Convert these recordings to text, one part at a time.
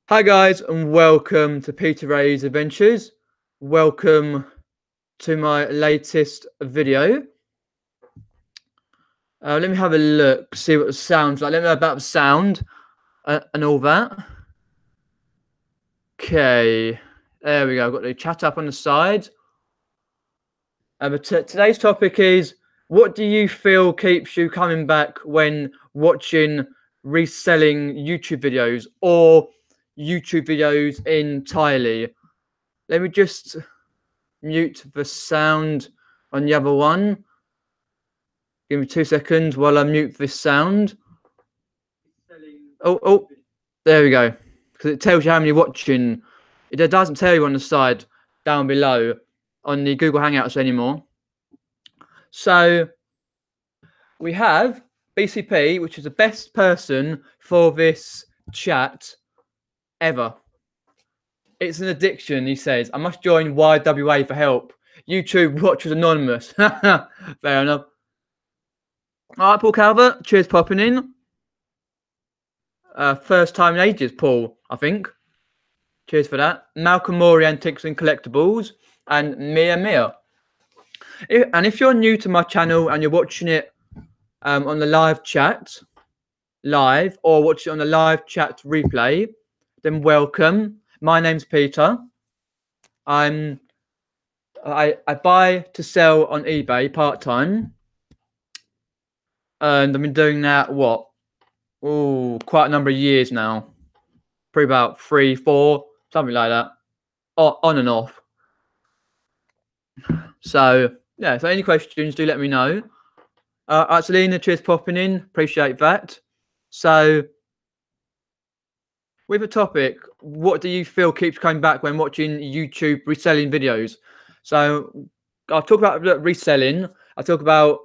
Hi guys and welcome to Peter Ray's Adventures. Welcome to my latest video. Let me have a look, see what the sound's like. Let me know about the sound and all that. Okay, there we go. I've got the chat up on the side. But today's topic is, what do you feel keeps you coming back when watching reselling YouTube videos or YouTube videos entirely? Let me just mute the sound on the other one. Give me 2 seconds while I mute this sound. Oh, there we go. Because it tells you how many watching. It doesn't tell you on the side down below on the Google Hangouts anymore. So we have BCP, which is the best person for this chat ever. It's an addiction, he says. I must join YWA for help. YouTube watchers anonymous. Fair enough. All right, Paul Calvert. Cheers, popping in. First time in ages, Paul, I think. Cheers for that. Malcolm Mori, Antiques and Collectibles, and Mia. And if you're new to my channel and you're watching it on the live chat, or watch it on the live chat replay, then welcome. My name's Peter. I buy to sell on eBay part-time. And I've been doing that, quite a number of years now. Probably about 3, 4, something like that. On and off. So, yeah, so any questions, do let me know. Selena, cheers popping in. Appreciate that. So, with the topic, what do you feel keeps coming back when watching YouTube reselling videos? So, I'll talk about reselling. I'll talk about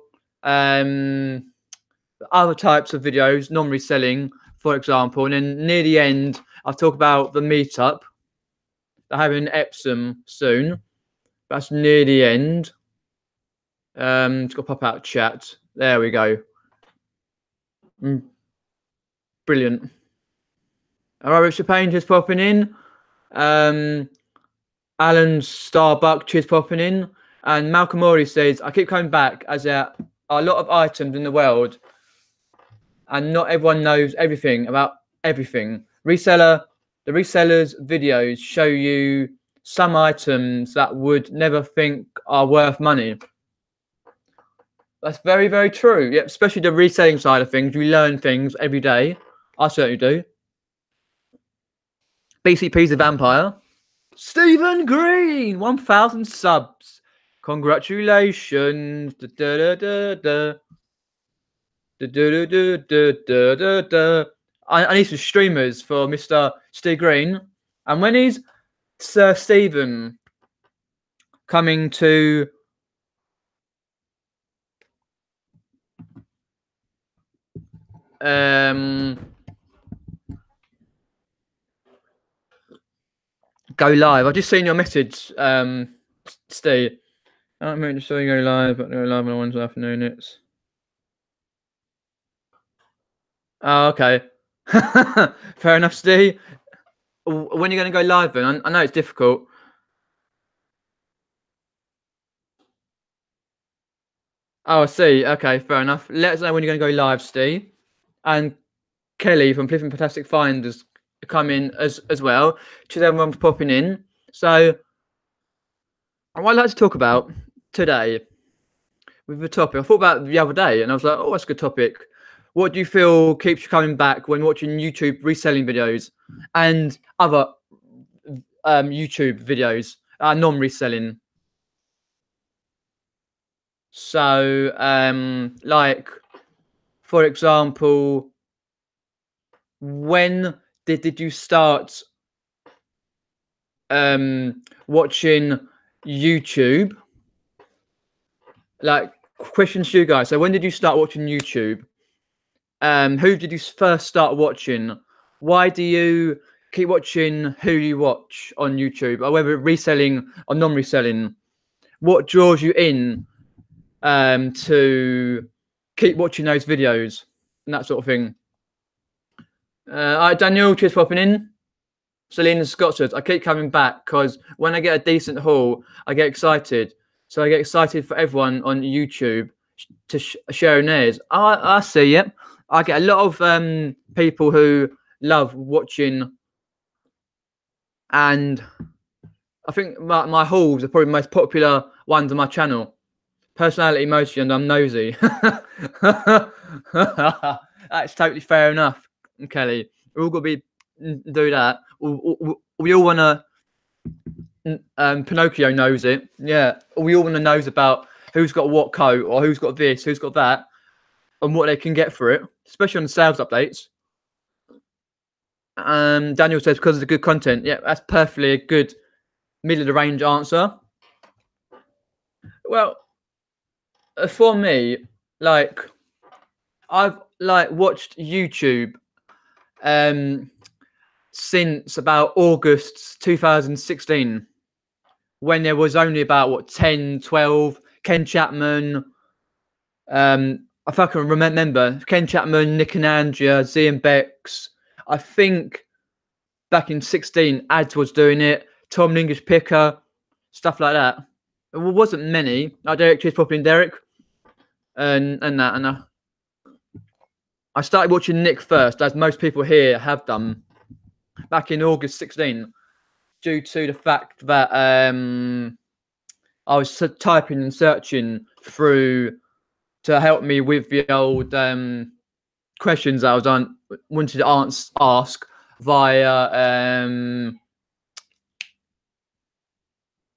other types of videos, non-reselling, for example. And then near the end, I'll talk about the meetup. They're having Epsom soon. That's near the end. It's got to pop out chat. There we go. Brilliant. All right, Richard Payne just popping in. Alan Starbuck, cheers popping in. And Malcolm Mori says, I keep coming back as there are a lot of items in the world and not everyone knows everything about everything. The resellers' videos show you some items that would never think are worth money. That's very, very true. Yeah, especially the reselling side of things. You learn things every day. I certainly do. BCP's a vampire. Stephen Green, 1,000 subs. Congratulations. I need some streamers for Mr. Steve Green. And when is Sir Stephen coming to go live? I've just seen your message, Steve. I'm going to show you go live, but go live on Wednesday afternoon. It's okay. Fair enough, Steve. When are you going to go live then? I know it's difficult. Oh, I see. Okay, fair enough. Let us know when you're going to go live, Steve. And Kelly from Flipping Fantastic Find has come in as well. Cheers, everyone, for popping in. So, what I'd like to talk about today with the topic, I thought about it the other day, and I was like, oh, that's a good topic. What do you feel keeps you coming back when watching YouTube reselling videos and other YouTube videos, non-reselling? So, like, for example, when did you start watching YouTube? Like, questions to you guys. So when did you start watching YouTube? Who did you first start watching? Why do you keep watching who you watch on YouTube, or whether reselling or non-reselling? What draws you in to keep watching those videos and that sort of thing? All right, Daniel, cheers for popping in. Selena Scott's. I keep coming back because when I get a decent haul, I get excited. So I get excited for everyone on YouTube to share theirs. I see it. I get a lot of people who love watching, and I think my hauls are probably the most popular ones on my channel. Personality, emotion, and I'm nosy. That's totally fair enough, Kelly. We're all got to do that. We all want to. Pinocchio knows it. Yeah, we all want to know about who's got what coat or who's got this, who's got that, and what they can get for it, especially on the sales updates. Daniel says because of the good content. Yeah, that's perfectly a good middle of the range answer. Well, for me, like I've watched YouTube since about August 2016, when there was only about what 10, 12, Ken Chapman. If I can remember, Ken Chapman, Nick and Andrea, Z and Bex. I think back in 16, Ads was doing it. Tom the English Picker, stuff like that. It wasn't many. Derek Cheers Popping Derek, and I started watching Nick first, as most people here have done, back in August 16, due to the fact that I was typing and searching through to help me with the old questions I was wanted to ask via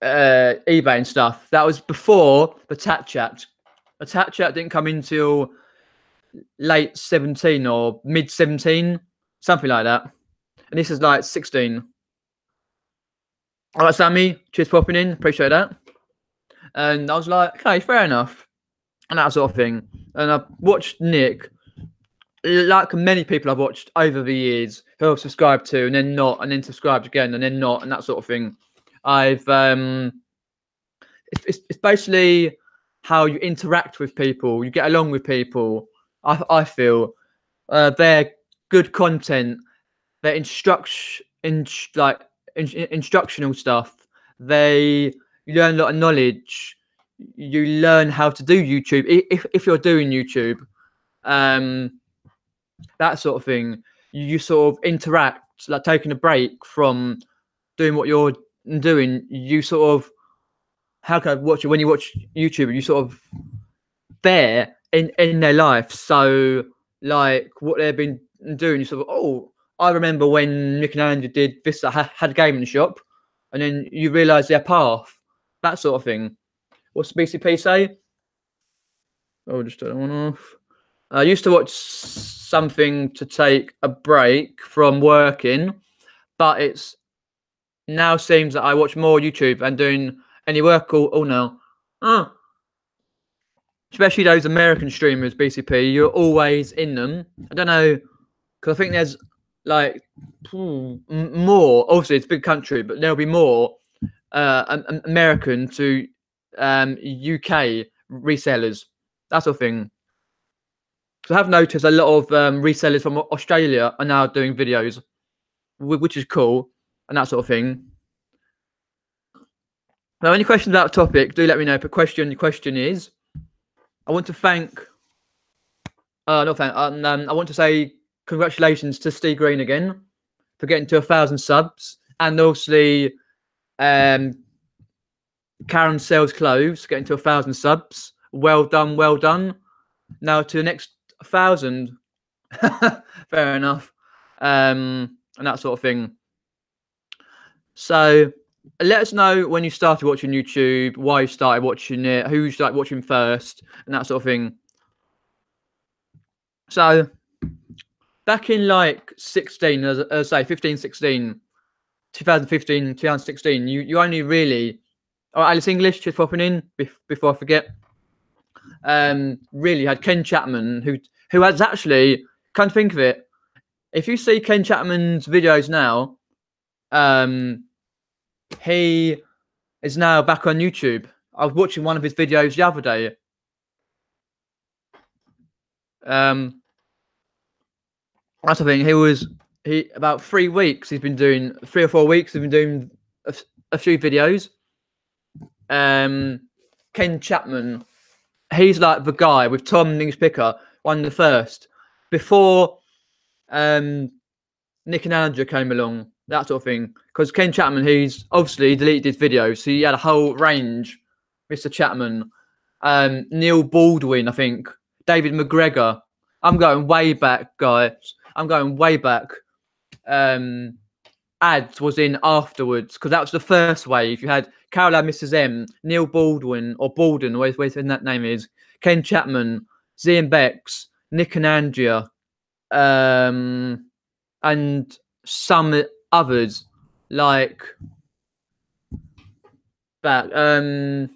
eBay and stuff. That was before the Tat Chat. The Tat Chat didn't come until late 17 or mid 17, something like that. And this is like 16. All right, Sammy, cheers for popping in. Appreciate that. And I was like, okay, fair enough. And that sort of thing. And I watched Nick, like many people I've watched over the years, who I've subscribed to and then not, and then subscribed again and then not, and that sort of thing. I've it's basically how you interact with people, you get along with people. I feel they're good content. They're instructional stuff. You learn a lot of knowledge. You learn how to do YouTube if you're doing YouTube, that sort of thing. You sort of interact, like taking a break from doing what you're doing. You sort of, how can I watch it? When you watch YouTube, you sort of there in their life. So like what they've been doing, you sort of, oh, I remember when Nick and Andrew did this, I had a game in the shop, and then you realise their path, that sort of thing. What's the BCP say? Oh, just turn that one off. I used to watch something to take a break from working, but it's now seems that I watch more YouTube and doing any work all now. Especially those American streamers, BCP, you're always in them. I don't know, because I think there's like more. Obviously, it's a big country, but there'll be more American to UK resellers, that sort of thing. So I have noticed a lot of resellers from Australia are now doing videos, which is cool, and that sort of thing. Now, any questions about the topic, do let me know. But the question is, I want to thank, I want to say congratulations to Steve Green again for getting to 1,000 subs, and obviously Karen Sells Clothes getting to 1,000 subs. Well done, well done. Now to the next 1,000. Fair enough. And that sort of thing. So let us know when you started watching YouTube, why you started watching it, who you started watching first, and that sort of thing. So back in like 16, as I say, 15, 16, 2015, 2016, you only really, oh, Alice English, just popping in before I forget, really had Ken Chapman, who has actually, can't think of it, if you see Ken Chapman's videos now, he is now back on YouTube. I was watching one of his videos the other day. That's the thing. He was about 3 weeks. He's been doing 3 or 4 weeks. He's been doing a few videos. Ken Chapman. He's like the guy with Tom Newspicker, one of the first before Nick and Andrew came along, that sort of thing. Because Ken Chapman, he's obviously deleted his videos, so he had a whole range. Mr. Chapman, Neil Baldwin, I think, David McGregor. I'm going way back, guys. I'm going way back. Ads was in afterwards because that was the first wave. You had Caroline Mrs. M, Neil Baldwin or Baldwin, whatever that name is, Ken Chapman, Zian Bex, Nick and Andrea, and some others like that.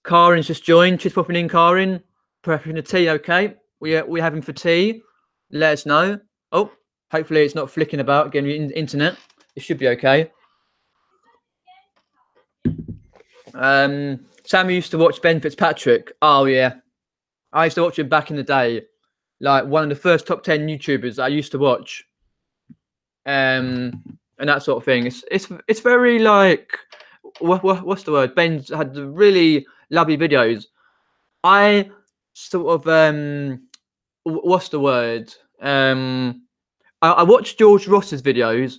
Karin's just joined. She's popping in. Karin, prepping the tea. Okay, we're having for tea. Let us know. Oh, hopefully it's not flicking about getting the internet. It should be okay. Sam used to watch Ben Fitzpatrick. Oh yeah, I used to watch him back in the day. Like one of the first top 10 YouTubers that I used to watch. And that sort of thing. It's very like what's the word? Ben's had really lovely videos. I sort of what's the word? I watched George Ross's videos.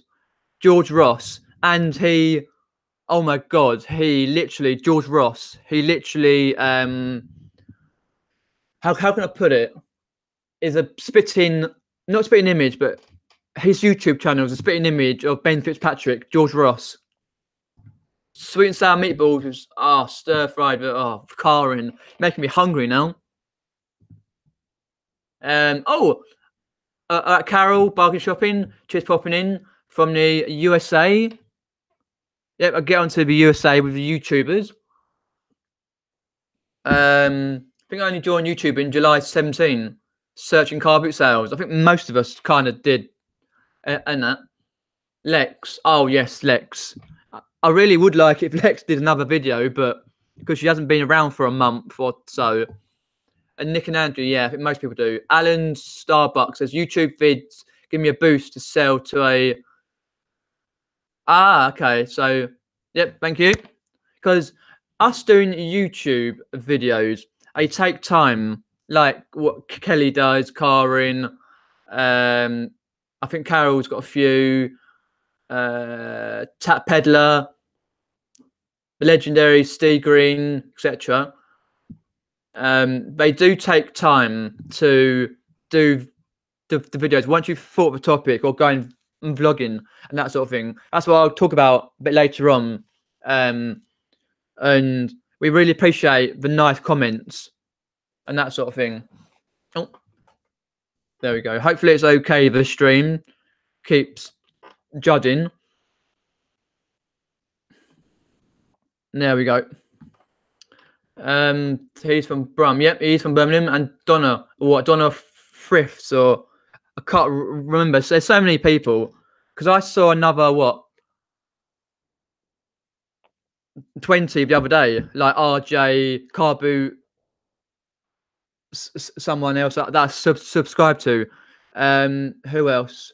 George Ross, and he, oh my god, George Ross, he literally how can I put it? Is a not spitting image, but his YouTube channel is a spitting image of Ben Fitzpatrick, George Ross. Sweet and sour meatballs was stir fried, Karin, making me hungry now. Carol, bargain shopping, cheers popping in from the USA. Yep, I'll get onto the USA with the YouTubers. I think I only joined YouTube in July 17, searching car boot sales. I think most of us kind of did. And that. Lex. Oh, yes, Lex. I really would like it if Lex did another video, but because she hasn't been around for a month or so. And Nick and Andrew, yeah, I think most people do. Alan Starbucks says, YouTube vids give me a boost to sell to a... okay. So, yep, thank you. Because us doing YouTube videos, they take time, like what Kelly does, Karin. I think Carol's got a few. Tap Peddler, the legendary Steve Green, etc. They do take time to do the videos once you've thought of a topic or going and vlogging and that sort of thing. That's what I'll talk about a bit later on. And we really appreciate the nice comments and that sort of thing. Oh, there we go. Hopefully it's okay. The stream keeps judging. There we go. He's from Brum. Yep, he's from Birmingham. And Donna Thrifts, or I can't remember. So there's so many people. Because I saw another 20 the other day, like RJ, Car Boot, someone else that I subscribed to. Who else?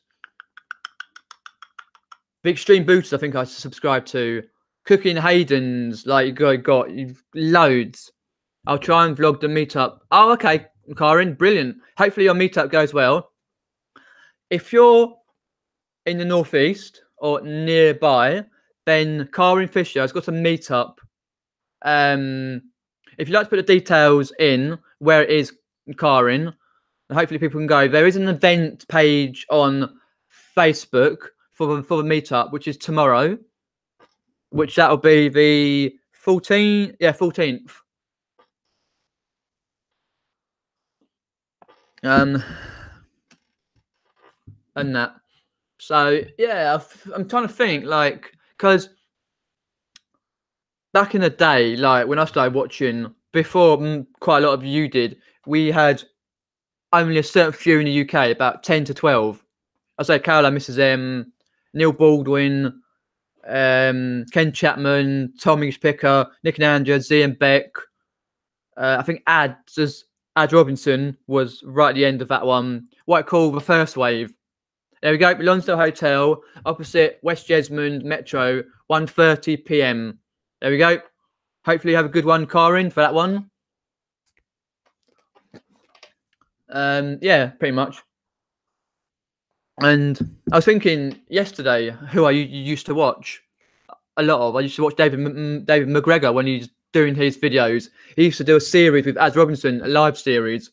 The Extreme Booters, I think I subscribed to. Cooking Hayden's, like you've loads. I'll try and vlog the meetup. Oh, okay, Karin, brilliant. Hopefully your meetup goes well. If you're in the northeast or nearby, then Karin Fisher has got a meetup. If you'd like to put the details in where it is, Karin, and hopefully people can go. There is an event page on Facebook for the meetup, which is tomorrow. Which that'll be the 14th. Yeah, 14th. And that. So yeah, I'm trying to think, like, because back in the day, like when I started watching, before quite a lot of you did, we had only a certain few in the UK, about 10 to 12. I'd say Caroline, Mrs. M, Neil Baldwin, Ken Chapman, Tommy Picker, Nick and Andrew, Zian Beck. I think Ad Robinson was right at the end of that one. What I call the first wave. There we go. Lonsdale Hotel, opposite West Jesmond Metro, 1:30 p.m. There we go. Hopefully you have a good one, Karin, for that one. Yeah, pretty much. And I was thinking yesterday who I used to watch a lot of. I used to watch David McGregor when he's doing his videos. He used to do a series with Az Robinson, a live series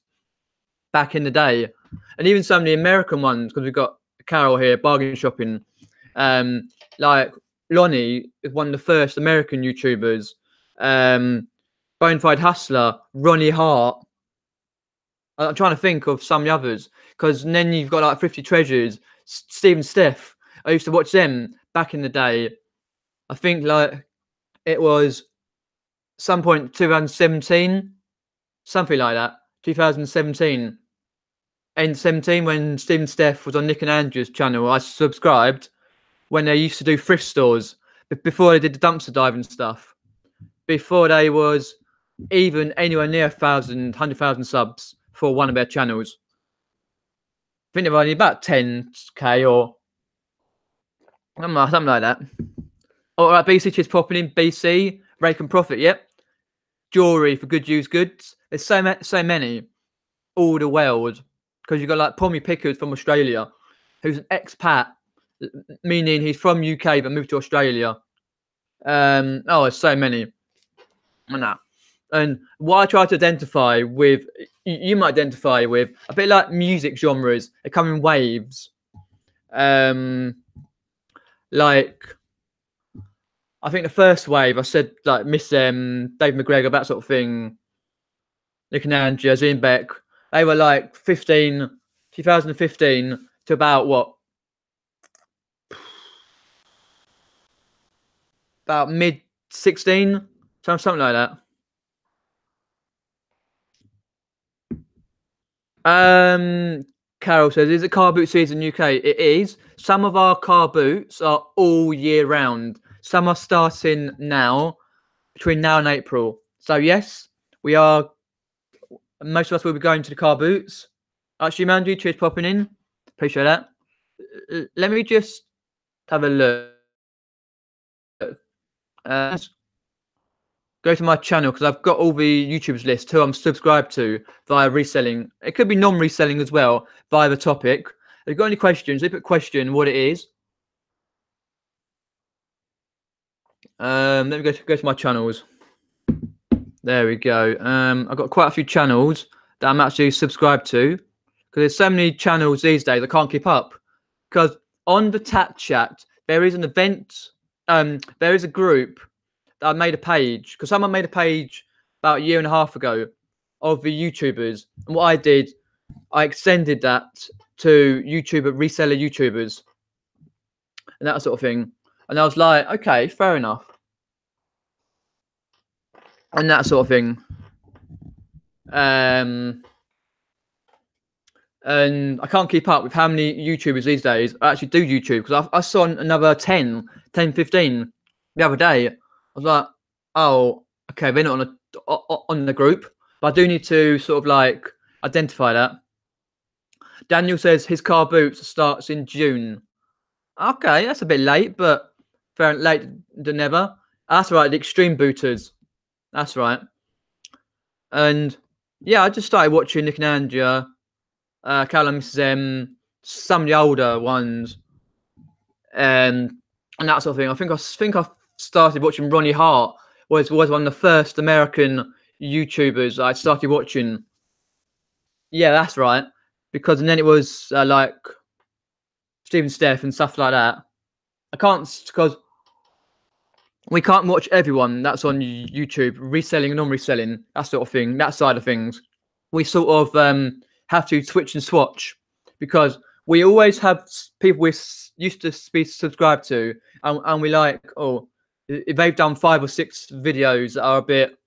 back in the day, and even some of the American ones, because we've got Carol here, bargain shopping. Like Lonnie is one of the first American YouTubers. Bonafide Hustler, Ronnie Hart. I'm trying to think of some of the others, because then you've got like 50 Treasures, Stephen Steph. I used to watch them back in the day. I think like it was some point 2017, something like that. 2017, end 17, when Stephen Steph was on Nick and Andrew's channel. I subscribed when they used to do thrift stores, before they did the dumpster diving stuff, before they was even anywhere near 100,000 subs for one of their channels. I think they're only about 10k or something like that. All right, BC is popping in. BC, Rake and Profit, yep. Jewelry for good use goods. There's so many all the world, because you've got like Pommy Pickard from Australia, who's an expat, meaning he's from UK but moved to Australia. Oh, there's so many. And what I try to identify with, you might identify with a bit like music genres. They come in waves. Like, I think the first wave, I said like Miss Dave McGregor, that sort of thing. Nick and Andrew, Ian Beck. They were like 2015 to about what? About mid 16, something like that. Carol says, is it car boot season UK? It is. Some of our car boots are all year round. Some are starting now, between now and April. So yes, we are. Most of us will be going to the car boots. Actually, Mandy, cheers popping in. Appreciate that. Let me just have a look. Go to my channel, because I've got all the YouTubers list who I'm subscribed to via reselling. It could be non-reselling as well via the topic. If you've got any questions, they put question what it is. Let me go to my channels. There we go. I've got quite a few channels that I'm actually subscribed to, because there's so many channels these days I can't keep up. Because on the Tat Chat, there is an event. There is a group. I made a page, because someone made a page about a year and a half ago of the YouTubers, and what I did, I extended that to reseller YouTubers and that sort of thing. And I was like, okay, fair enough, and that sort of thing. And I can't keep up with how many YouTubers these days actually do YouTube, because I saw another 10, 15 the other day. I was like, oh, okay, they're not on the group, but I do need to sort of like identify that. Daniel says his car boots starts in June. Okay, that's a bit late, but fair late than never. That's right, the extreme booters. That's right. And yeah, I just started watching Nick and Andrea, Callum, Mrs. M, some of the older ones, and that sort of thing. I think I started watching Ronnie Hart. Was one of the first American YouTubers I started watching. Yeah, that's right. Because and then it was like Stephen Steph and stuff like that. I can't, because we can't watch everyone that's on YouTube, reselling and non-reselling, that sort of thing, that side of things. We sort of have to switch and swatch, because we always have people we used to be subscribed to, and we like, oh, if they've done 5 or 6 videos that are a bit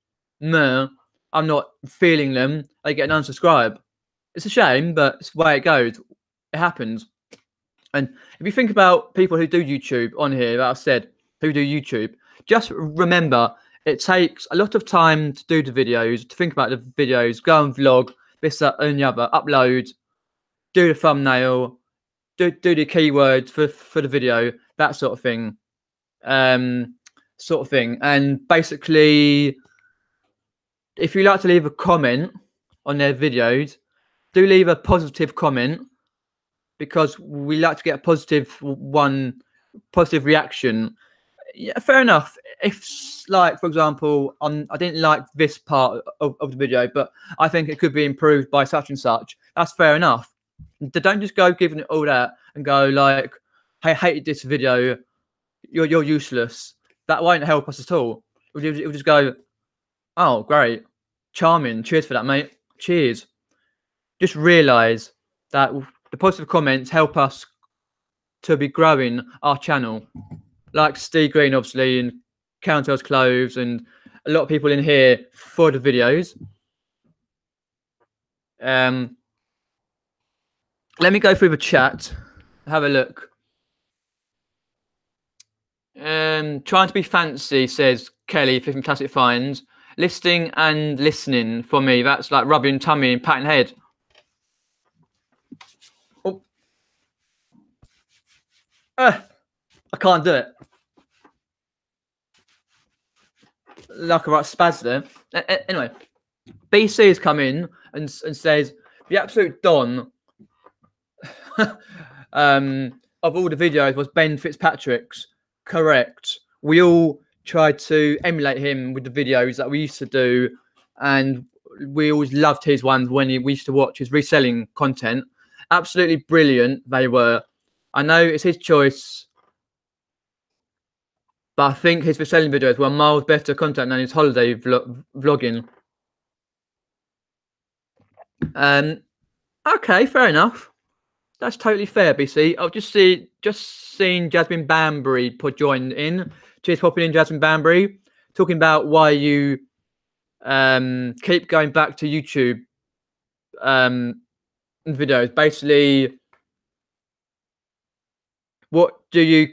meh, I'm not feeling them, they get an unsubscribe. It's a shame, but it's the way it goes. It happens. And if you think about people who do YouTube on here, that I've said, who do YouTube, just remember, it takes a lot of time to do the videos, to think about the videos, go and vlog, this, that, and the other, upload, do the thumbnail, do the keywords for the video, that sort of thing. And basically, if you like to leave a comment on their videos, do leave a positive comment, because we like to get a positive reaction. Yeah, fair enough. If, like, for example, I didn't like this part of the video, but I think it could be improved by such and such, that's fair enough. Don't just go giving it all that and go like, I hated this video, you're useless. That won't help us at all. It'll just go, oh, great, charming, cheers for that, mate, cheers. Just realise that the positive comments help us to be growing our channel. Like Steve Green, obviously, and Countell's Clothes, and a lot of people in here for the videos. Let me go through the chat, have a look. Trying to be fancy, says Kelly from Classic Finds. Listening and listening for me, that's like rubbing tummy and patting head. Oh. I can't do it. Like a right spaz there. Anyway, BC has come in and says the absolute don of all the videos was Ben Fitzpatrick's. Correct. We all tried to emulate him with the videos that we used to do, and we always loved his ones when we used to watch his reselling content. Absolutely brilliant they were. I know it's his choice, but I think his reselling videos were miles better content than his holiday vlogging. Okay, fair enough. That's totally fair, BC. I've just seen Jasmine Banbury join in. Cheers, popping in, Jasmine Banbury, talking about why you keep going back to YouTube videos. Basically, what do you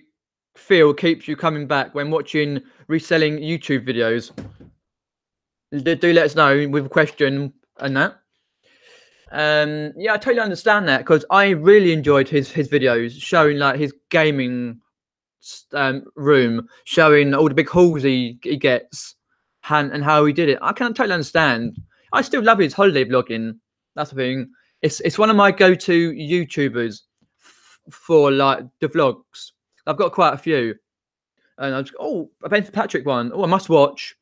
feel keeps you coming back when watching reselling YouTube videos? Do let us know with a question and that. Yeah, I totally understand that, because I really enjoyed his videos showing like his gaming room, showing all the big hauls he gets and how he did it. I can totally understand. I still love his holiday vlogging. That's the thing. It's one of my go-to YouTubers for like the vlogs. I've got quite a few, and I just, oh, a Ben Patrick one. Oh, I must watch.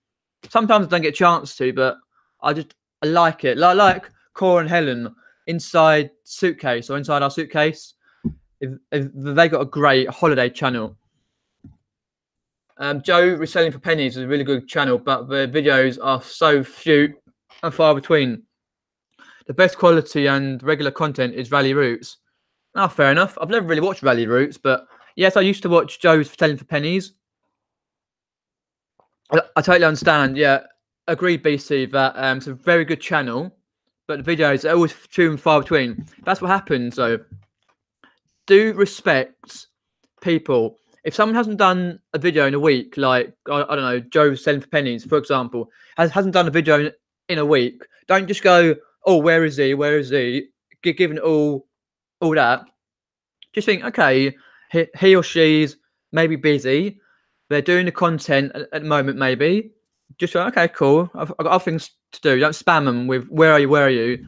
Sometimes I don't get a chance to, but I like it. Like Cora and Helen inside suitcase or inside our suitcase. If they got a great holiday channel. Joe Reselling for Pennies is a really good channel, but the videos are so few and far between. The best quality and regular content is Rally Routes. Oh, fair enough. I've never really watched Rally Routes, but yes, I used to watch Joe's Reselling for Pennies. I totally understand. Yeah, agreed, BC, that it's a very good channel, but the videos are always few and far between. That's what happens. So do respect people. If someone hasn't done a video in a week, like I don't know, Joe Selling for Pennies, for example, hasn't done a video in a week, don't just go, oh, where is he? Where is he? Giving it all that. Just think, okay, he or she's maybe busy. They're doing the content at the moment, maybe. Just go, okay, cool. I've got other things to do. Don't spam them with where are you? Where are you?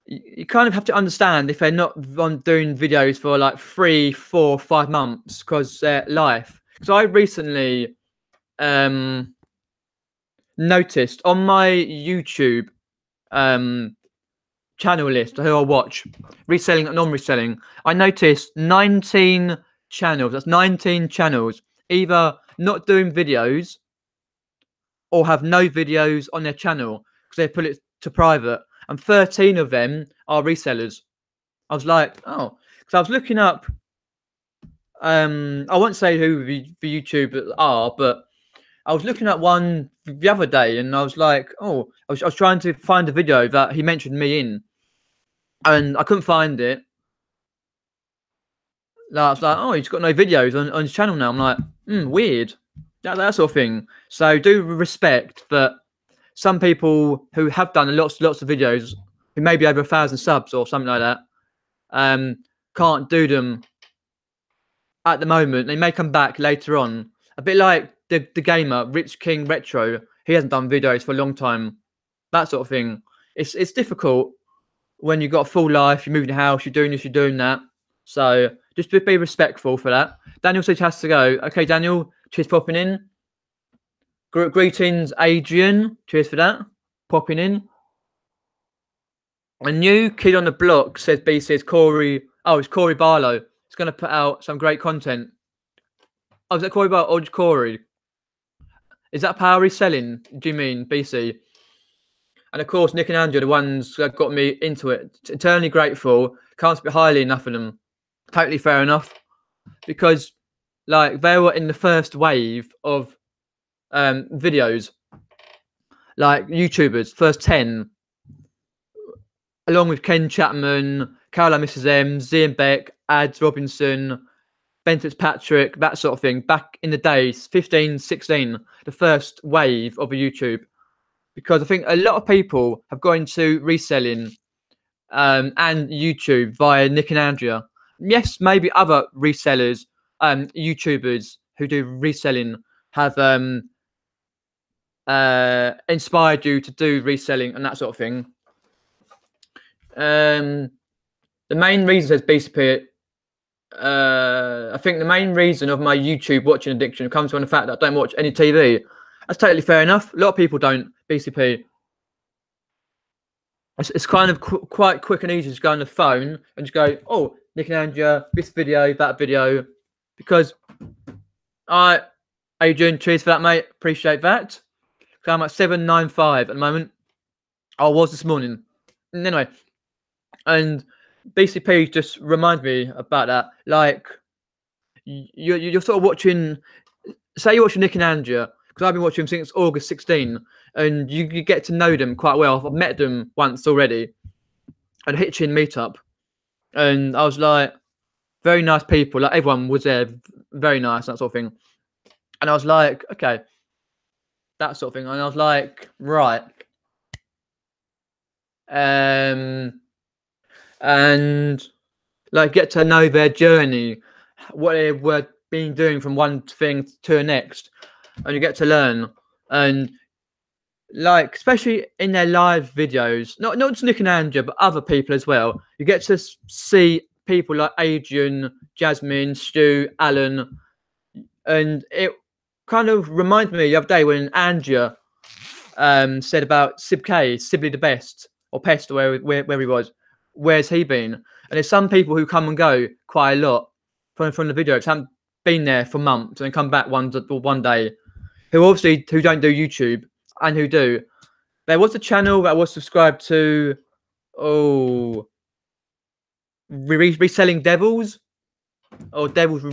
You kind of have to understand if they're not doing videos for like 3, 4, 5 months because they're life. Because I recently noticed on my YouTube channel list who I watch, reselling and non-reselling, I noticed 19 channels. That's 19 channels either not doing videos or have no videos on their channel because they put it to private. And 13 of them are resellers. I was like, oh, because I was looking up. I won't say who the YouTubers are, but I was looking at one the other day, and I was like, oh, I was trying to find a video that he mentioned me in, and I couldn't find it. I was like, oh, he's got no videos on his channel now. I'm like, weird, that sort of thing. So do respect that. Some people who have done lots of videos, who maybe over 1,000 subs or something like that, can't do them at the moment. They may come back later on. A bit like the gamer, Rich King Retro. He hasn't done videos for a long time. That sort of thing. It's difficult when you've got a full life, you're moving house, you're doing this, you're doing that. So just be respectful for that. Daniel says he has to go. Okay, Daniel, cheers popping in. Greetings, Adrian. Cheers for that. Popping in. A new kid on the block, says B, says Corey. Oh, it's Corey Barlow. He's going to put out some great content. Oh, is that Corey Barlow? Oh, Corey. Is that Power Reselling? Do you mean, BC? And of course, Nick and Andrew, the ones that got me into it. Eternally grateful. Can't speak highly enough of them. Totally fair enough. Because, like, they were in the first wave of videos. Like, YouTubers, first 10. Along with Ken Chapman, Caroline Mrs. M, Zian Beck, Ads Robinson, Ben Fitzpatrick, that sort of thing. Back in the days, 15, 16, the first wave of a YouTube. Because I think a lot of people have gone into reselling and YouTube via Nick and Andrea. Yes, maybe other resellers, YouTubers who do reselling have inspired you to do reselling and that sort of thing. The main reason, says BCP, I think the main reason of my YouTube watching addiction comes from the fact that I don't watch any TV. That's totally fair enough. A lot of people don't, BCP. It's kind of quite quick and easy to go on the phone and just go, oh, Nick and Andrea, this video, that video. Because, Adrian, cheers for that, mate. Appreciate that. So I'm at 795 at the moment. I was this morning. And anyway, and BCP just remind me about that. Like, you're sort of watching, say you're watching Nick and Andrea, because I've been watching them since August 16, and you get to know them quite well. I've met them once already at a Hitchin meetup, and I was like, very nice people. Like, everyone was there, very nice, that sort of thing. And I was like, okay, that sort of thing. And I was like, right. And like get to know their journey, what they were being doing from one thing to the next, and you get to learn. And like, especially in their live videos, not just Nick and Andrea, but other people as well, you get to see people like Adrian, Jasmine, Stu, Alan, and it kind of reminded me the other day when Andrea said about Sib K, Sibley the Best, or Pest, where he was. Where's he been? And there's some people who come and go quite a lot from the videos, haven't been there for months and come back one day, who obviously don't do YouTube and who do. There was a channel that I was subscribed to, Reselling Devils, or Devils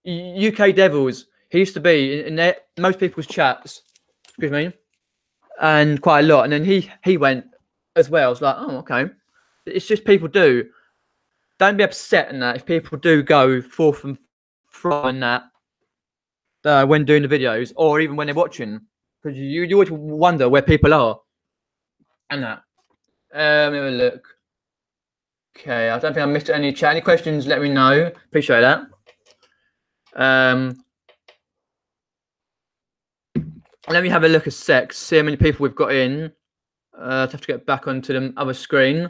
UK Devils. He used to be in there, most people's chats, excuse me, and quite a lot. And then he went as well. I was like, oh, okay. It's just people do. Don't be upset in that if people do go forth and from that when doing the videos, or even when they're watching, because you always wonder where people are and that. Let me have a look. Okay, I don't think I missed any chat. Any questions, let me know. Appreciate that. Let me have a look a sec, see how many people we've got in. I have to get back onto the other screen.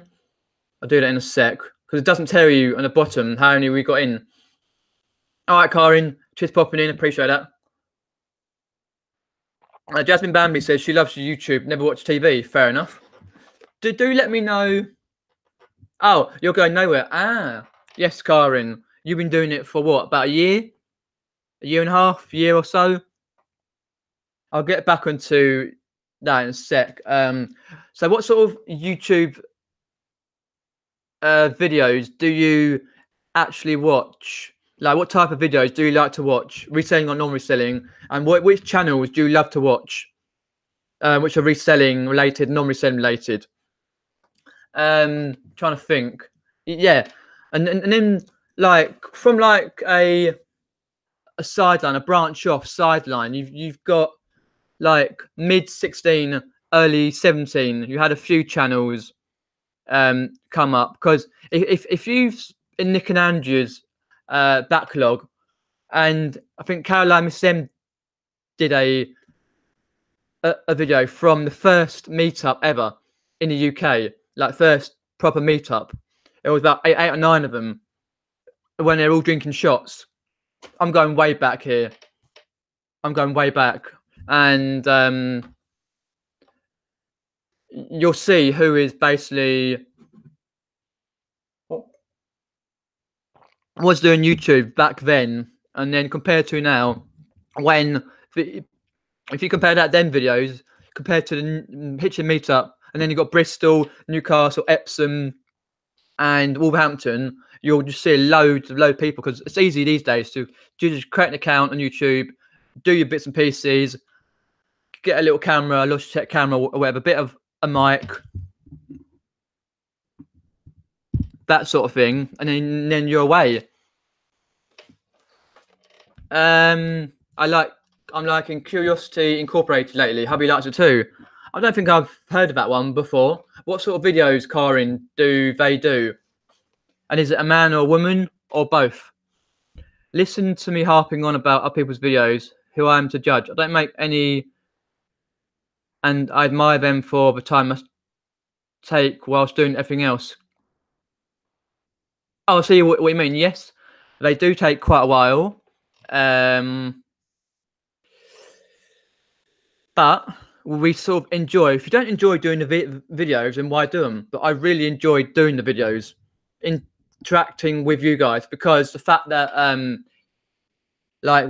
I'll do that in a sec, because it doesn't tell you on the bottom how many we got in. All right, Karin, cheers popping in, appreciate that. Jasmine Bambi says she loves YouTube, never watched TV. Fair enough. Do let me know. Oh, you're going nowhere. Ah, yes, Karin. You've been doing it for what, about a year? A year and a half, year or so? I'll get back onto that in a sec. So what sort of YouTube videos do you actually watch? Like, what type of videos do you like to watch? Reselling or non-reselling? And which channels do you love to watch? Which are reselling related, non-reselling related? Trying to think. Yeah. And then, like, from like a sideline, a branch off sideline, you've got like mid 16, early 17. You had a few channels come up, because if you've in Nick and Andrew's backlog, and I think Caroline Miss M did a video from the first meetup ever in the UK, like first proper meetup. It was about eight or nine of them when they're all drinking shots. I'm going way back here. I'm going way back, and you'll see who is basically was doing YouTube back then, and then compared to now, when if you compare that then videos compared to the Hitchin meetup, and then you got Bristol, Newcastle, Epsom, and Wolverhampton, you'll just see loads of people, because it's easy these days to just create an account on YouTube, do your bits and pieces, get a little camera, a Logitech camera or whatever, a bit of a mic, that sort of thing, and then you're away. I'm liking Curiosity Incorporated lately. Hubby likes it too. I don't think I've heard of that one before. What sort of videos, Karin, do they do? And is it a man or a woman, or both? Listen to me harping on about other people's videos. Who I am to judge? I don't make any, and I admire them for the time must take whilst doing everything else. Oh, I see what you mean. Yes, they do take quite a while. But we sort of enjoy. If you don't enjoy doing the videos, then why do them? But I really enjoy doing the videos, interacting with you guys, because the fact that like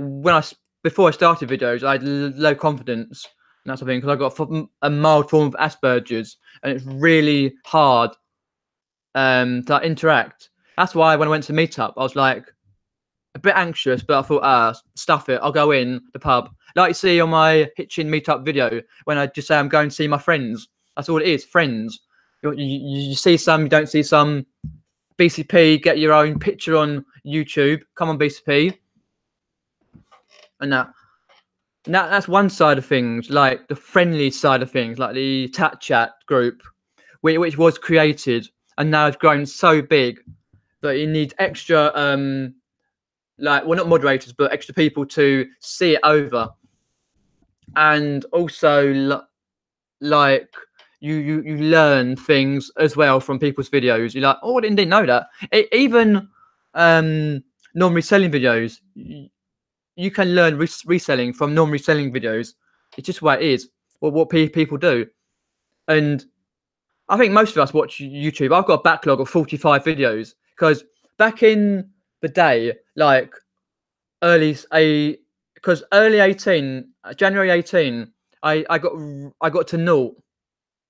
before I started videos, I had low confidence and that sort of thing, because I got a mild form of Asperger's, and it's really hard to interact. That's why when I went to Meetup, I was like a bit anxious, but I thought, stuff it, I'll go in the pub. Like you see on my Hitchin Meetup video, when I just say I'm going to see my friends. That's all it is, friends. You see some, you don't see some. BCP, get your own picture on YouTube. Come on, BCP. And that's one side of things, like the friendly side of things, like the Chat group, which was created and now it's grown so big that you need extra like, well, not moderators, but extra people to see it over. And also like you learn things as well from people's videos. You're like, oh, I didn't know that. Even non-reselling videos, you can learn reselling from non-reselling videos. It's just what it is, or what people do. And I think most of us watch YouTube. I've got a backlog of 45 videos, because back in the day, like early 18, January 18, I got to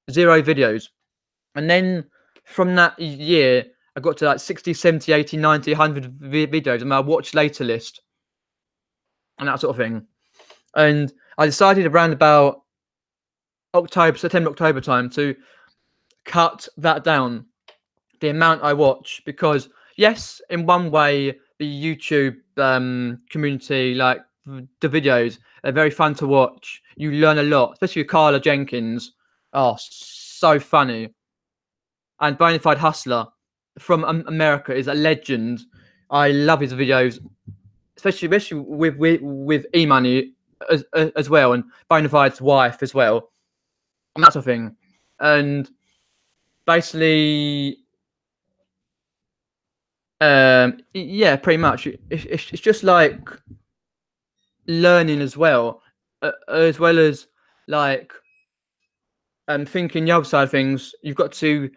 0 videos, and then from that year I got to like 60, 70, 80, 90, 100 videos on my watch later list and that sort of thing. And I decided around about September, October time to cut that down, the amount I watch, because yes, in one way the YouTube community, like the videos, are very fun to watch. You learn a lot, especially with Carla Jenkins. Oh, so funny. And Bonafide Hustler from America is a legend. I love his videos, especially with E-Money as well, and Bonafide's wife as well, and that sort of thing. And basically, yeah, pretty much. It's just like learning as well as like thinking the other side of things. You've got to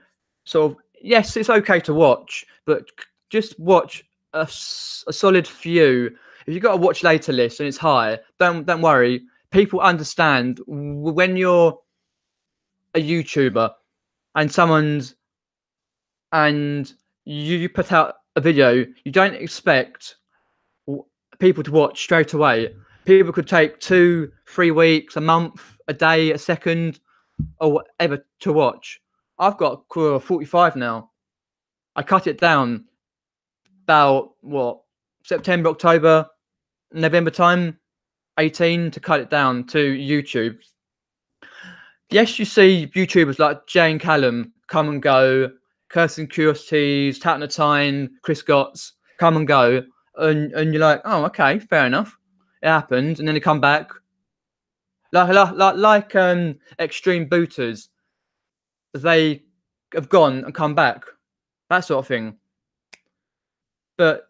sort of, yes, it's okay to watch, but just watch a solid few. If you've got a watch later list and it's high, don't worry. People understand when you're a YouTuber and you put out a video, you don't expect people to watch straight away. People could take 2-3 weeks, a month, a day, a second, or whatever to watch. I've got 45 now. I cut it down about September, October, November time, 18, to cut it down to YouTube. Yes, you see YouTubers like Jay and Callum come and go, Cursing Curiosities, Tat and Time, Chris Gotts come and go, and you're like, oh, okay, fair enough, it happened, and then they come back, like extreme booters, they have gone and come back, that sort of thing. But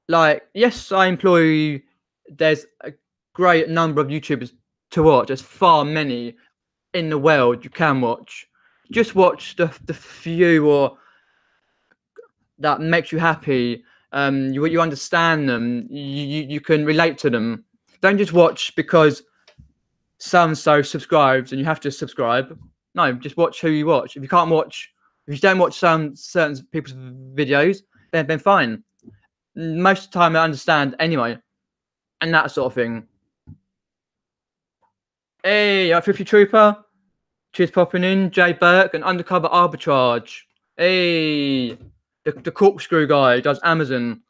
like, yes, I employ. There's a great number of YouTubers to watch. There's far many in the world you can watch. Just watch the few or that makes you happy. You understand them. You can relate to them. Don't just watch because so subscribes and you have to subscribe. No, just watch who you watch. If you don't watch some certain people's videos, then fine. Most of the time I understand anyway, and that sort of thing. Hey, 50 Trooper, cheers popping in. Jay Burke and Undercover Arbitrage. Hey, the corkscrew guy does Amazon.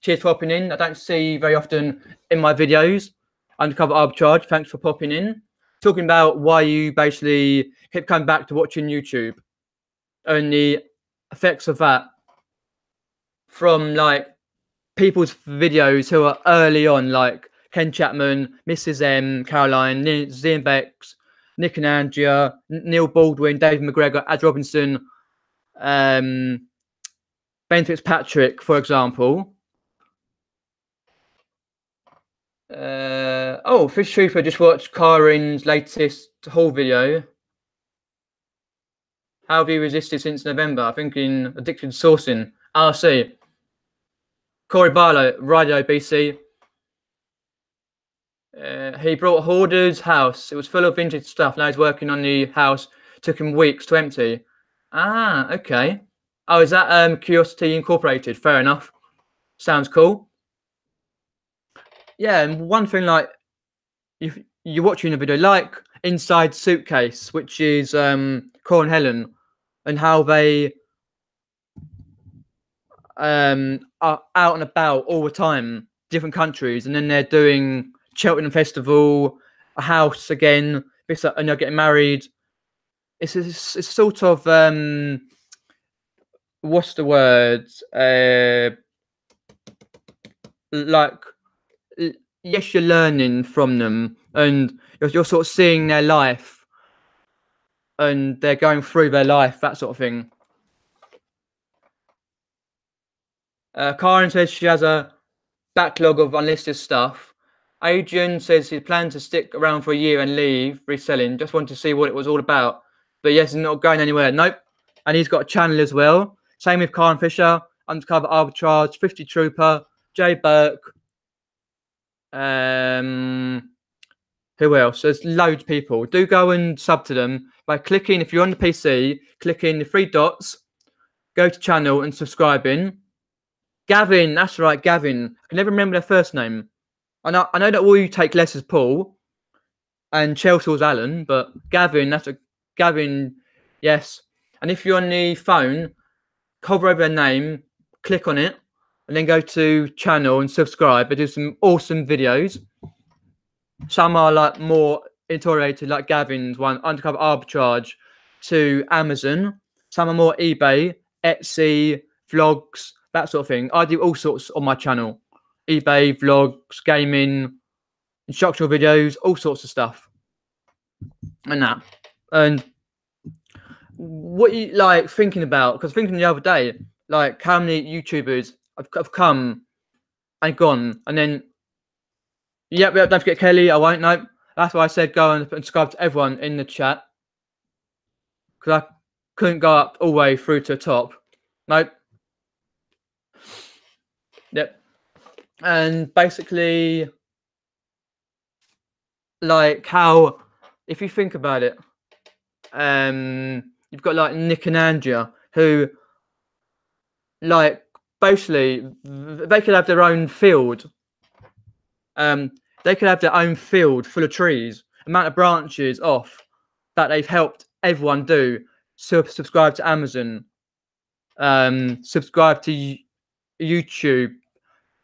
Cheers popping in. I don't see very often in my videos. Undercover Arbitrage, thanks for popping in. Talking about why you basically keep coming back to watching YouTube and the effects of that from like people's videos who are early on, like Ken Chapman, Mrs. M, Caroline, Zian Bex, Nick and Andrea, Neil Baldwin, David McGregor, Ad Robinson, Ben Fitzpatrick, for example. Fish Trooper just watched Karin's latest haul video. How have you resisted since November? I think in Addicted Sourcing. RC. Corey Barlow, Radio BC. He brought Hoarder's house. It was full of vintage stuff. Now he's working on the house. Took him weeks to empty. Ah, okay. Oh, is that Curiosity Incorporated? Fair enough. Sounds cool. Yeah, and one thing, like, if you're watching a video like Inside Suitcase, which is Cor and Helen, and how they are out and about all the time, different countries, and then they're doing Cheltenham Festival, a house again, and they're getting married. It's sort of what's the word? Like, yes, you're learning from them, and you're sort of seeing their life, and they're going through their life, that sort of thing. Karen says she has a backlog of unlisted stuff. Adrian says he plans to stick around for a year and leave Reselling. Just wanted to see what it was all about. But yes, he's not going anywhere. Nope. And he's got a channel as well. Same with Karen Fisher, Undercover Arbitrage, 50 Trooper, Jay Burke. Who else? There's loads of people. Do go and sub to them by clicking, if you're on the PC, clicking the 3 dots, go to channel and subscribing. Gavin, that's right, Gavin. I can never remember their first name. I know that all you take less as Paul and Chelsea's Alan, but Gavin, Gavin, yes. And if you're on the phone, hover over their name, click on it, and then go to channel and subscribe. They do some awesome videos. Some are like more interrogated, like Gavin's one, Undercover Arbitrage, to Amazon. Some are more eBay, Etsy, vlogs, that sort of thing. I do all sorts on my channel. eBay, vlogs, gaming, instructional videos, all sorts of stuff. And that. And what you like thinking about, because thinking the other day, like how many YouTubers have come and gone, and then yep, don't forget Kelly, I won't know. That's why I said go and subscribe to everyone in the chat. Because I couldn't go up all the way through to the top. Nope. Yep. And basically, like how, if you think about it, you've got like Nick and Andrea, who, like, basically, they could have their own field. They could have their own field full of trees, amount of branches off that they've helped everyone do. Subscribe to Amazon, subscribe to YouTube,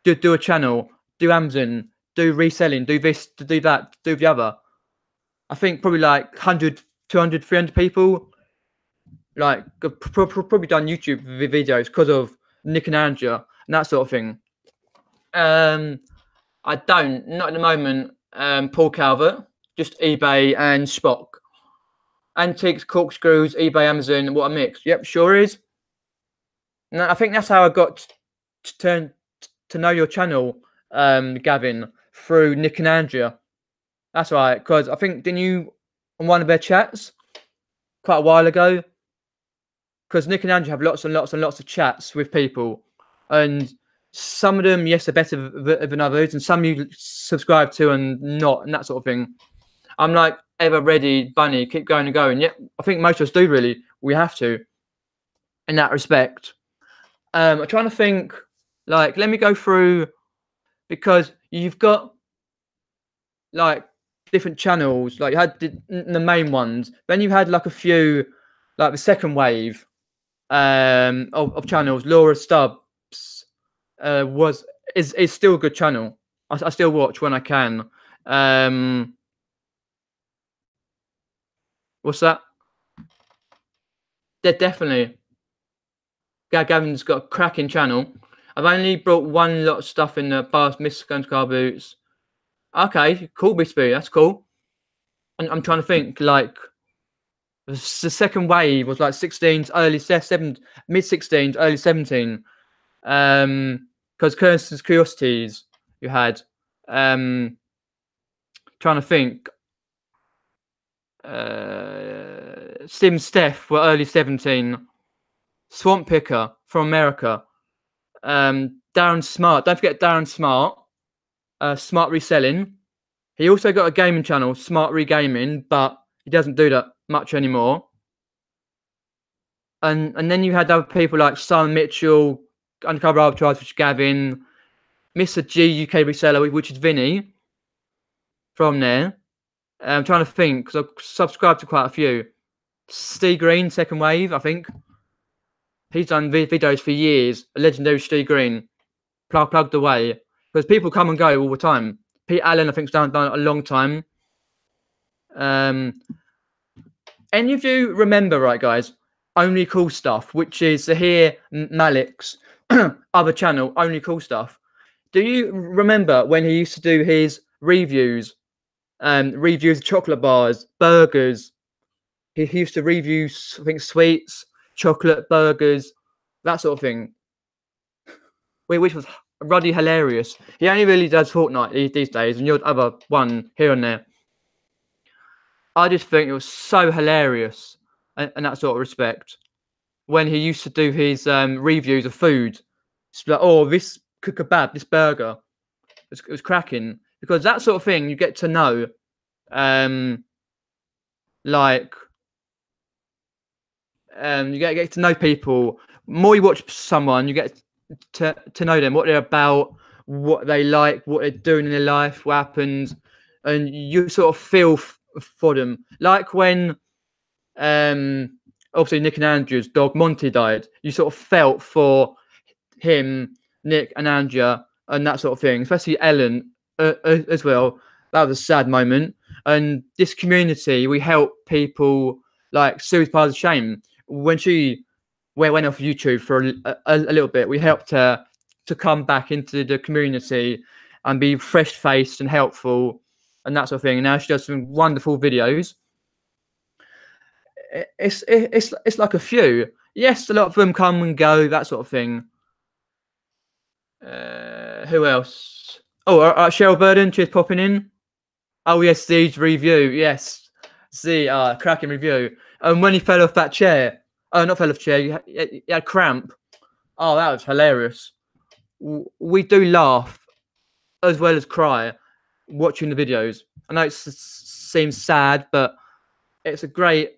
do a channel, do Amazon, do reselling, do this, do that, do the other. I think probably like 100, 200, 300 people like probably done YouTube videos because of Nick and Andrea and that sort of thing. I don't, not at the moment. Paul Calvert, just eBay and Spock. Antiques, corkscrews, eBay, Amazon, what a mix. Yep, sure is. And I think that's how I got to know your channel, Gavin, through Nick and Andrea. That's right, because I think, didn't you, on one of their chats quite a while ago? Because Nick and Andrea have lots and lots and lots of chats with people. And some of them, yes, are better than others, and some you subscribe to and not, and that sort of thing. I'm like, ever ready, bunny, keep going and going. Yeah, I think most of us do, really. We have to, in that respect. I'm trying to think, like, let me go through, because you've got, like, different channels. Like, you had the main ones. Then you had, like, a few, like, the second wave of channels. Laura Stubbs is still a good channel. I still watch when I can. What's that? They're definitely. Gavin's got a cracking channel. I've only brought one lot of stuff in the past. Miss Guns Car Boots. Okay, cool, Bisbee. That's cool. And I'm trying to think, like, the second wave was like 16s, early 7, mid 16s, early 17. Because Kirsten's Curiosities you had. Trying to think. Sim Steph were early 17. Swamp Picker from America. Darren Smart. Don't forget Darren Smart. Smart Reselling. He also got a gaming channel, Smart Regaming, but he doesn't do that much anymore. And then you had other people like Simon Mitchell, Undercover Arbitrage, which is Gavin, Mr. G UK Reseller, which is Vinny from there. I'm trying to think, because I've subscribed to quite a few. Steve Green, Second Wave, I think. He's done videos for years. A legendary Steve Green. Plugged away. Because people come and go all the time. Pete Allen, I think, has done it a long time. Any of you remember, right, guys? Only Cool Stuff, which is Zahir Malik's other channel, Only Cool Stuff. Do you remember when he used to do his reviews? Reviews of chocolate bars, burgers. He used to review, I think, sweets, chocolate, burgers, that sort of thing. Which was ruddy hilarious. He only really does Fortnite these days, and you're the other one here and there. I just think it was so hilarious in that sort of respect. When he used to do his reviews of food. It's like, oh, this kebab, this burger. It was cracking. Because that sort of thing, you get to know. You get to know people. The more you watch someone, you get to know them, what they're about, what they like, what they're doing in their life, what happens, and you sort of feel for them. Like when, obviously Nick and Andrew's dog Monty died, you sort of felt for him, Nick and Andrea, and that sort of thing. Especially Ellen as well. That was a sad moment. And this community, we help people like Sue's Piles of Shame. When she went off YouTube for a little bit, we helped her to come back into the community and be fresh-faced and helpful and that sort of thing. And now she does some wonderful videos. It's like a few. Yes, a lot of them come and go, that sort of thing. Who else? Oh, Cheryl Burden, she's popping in. Oh yes, Siege review. Yes, see, cracking review. And when he fell off that chair, not fell off chair, he had cramp. Oh, that was hilarious. We do laugh as well as cry watching the videos. I know it seems sad, but it's a great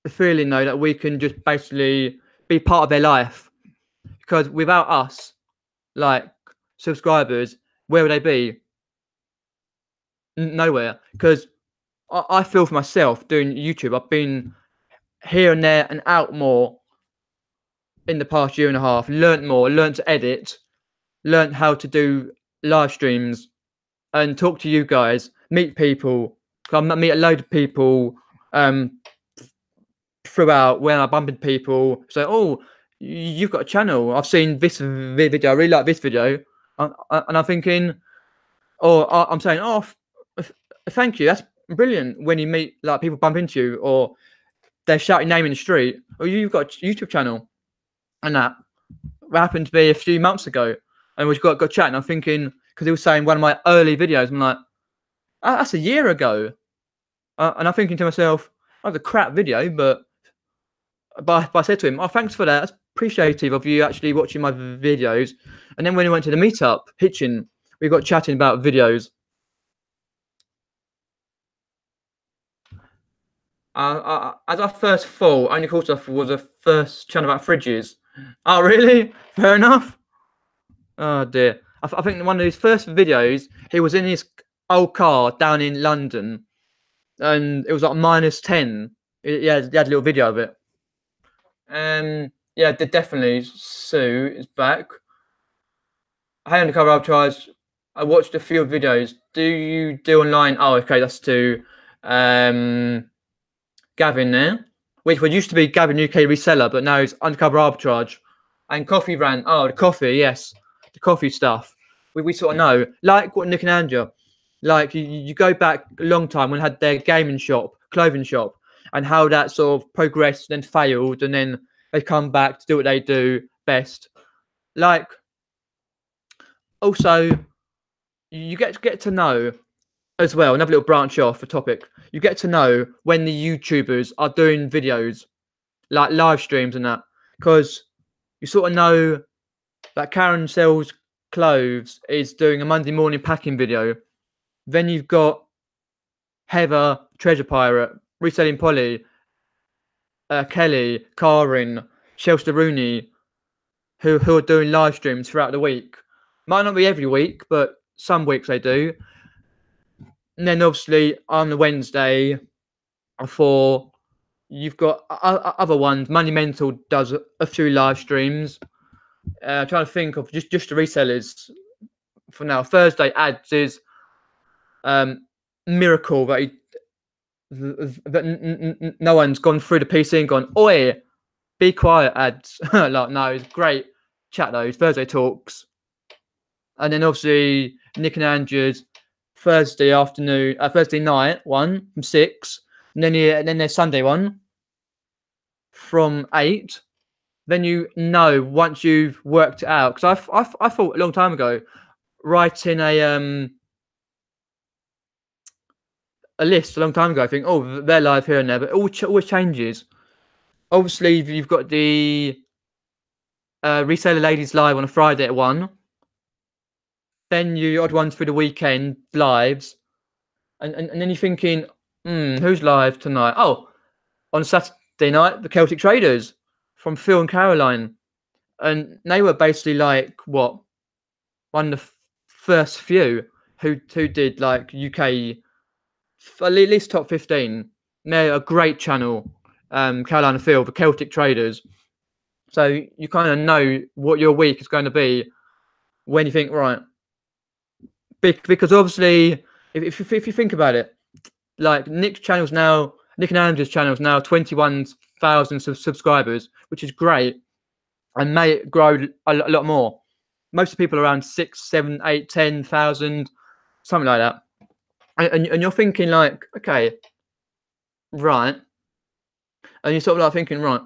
feeling though that we can just basically be part of their life. Because without us, like subscribers, where would they be? Nowhere. Because I feel for myself doing YouTube. I've been here and there and out more in the past year and a half. Learned more. Learned to edit. Learned how to do live streams and talk to you guys. Meet people. I meet a load of people throughout when I bump into people. So, oh, you've got a channel. I've seen this video. I really like this video, and I'm thinking, or I'm saying, oh, thank you. That's brilliant. When you meet like people bump into you, or they're shouting your name in the street, or you've got a YouTube channel, and that happened to be a few months ago, and we got chatting. I'm thinking because he was saying one of my early videos. I'm like, oh, that's a year ago, and I'm thinking to myself, oh, the crap video, but I said to him, oh, thanks for that. That's appreciative of you actually watching my videos. And then when we went to the meetup, Hitchin, we got chatting about videos. As I first thought, Only Course Off was a first channel about fridges. Oh, really? Fair enough. Oh, dear. I think one of his first videos, he was in his old car down in London, and it was like -10. Yeah, he had a little video of it. Yeah, definitely. Sue is back. Hey, Undercover Arbitrage. I watched a few videos. Do you do online? Oh, okay, that's to Gavin there. Which used to be Gavin UK Reseller, but now it's Undercover Arbitrage. And Coffee Rant. Oh, the coffee, yes. The coffee stuff. We sort of know. Like what Nick and Andrew. Like you go back a long time when they had their gaming shop, clothing shop, and how that sort of progressed and failed, and then they come back to do what they do best. Like, also, you get to know as well, another little branch off the topic. You get to know when the YouTubers are doing videos, like live streams and that, because you sort of know that Karen Sells Clothes is doing a Monday morning packing video. Then you've got Heather, Treasure Pirate, Reselling Polly, Kelly, Karin, Shelster Rooney, who are doing live streams throughout the week. Might not be every week, but some weeks they do. And then obviously on the Wednesday, for you've got other ones. Money Mental does a few live streams. Trying to think of just the resellers for now. Thursday ads is Miracle that no one's gone through the PC and gone, oi, be quiet ads. Like, no, it's great chat those Thursday talks. And then obviously Nick and Andrew's Thursday afternoon, Thursday night one from 6, and then there's Sunday one from 8. Then you know once you've worked it out, because I thought a long time ago writing a list a long time ago. I think, oh, they're live here and there, but it always changes. Obviously, you've got the Reseller Ladies live on a Friday at 1. Then you odd ones through the weekend lives, and then you're thinking, who's live tonight? Oh, on Saturday night, the Celtic Traders from Phil and Caroline, and they were basically like what one of the first few who did like UK at least top 15. They're a great channel, Caroline and Phil, the Celtic Traders. So you kind of know what your week is going to be when you think, right. Because obviously, if you think about it, like Nick and Andrew's channel is now 21,000 subscribers, which is great, and may grow a lot more. Most of the people around 6, 7, 8, 10,000, something like that. And you're thinking like, okay, right, and you're sort of like thinking, right,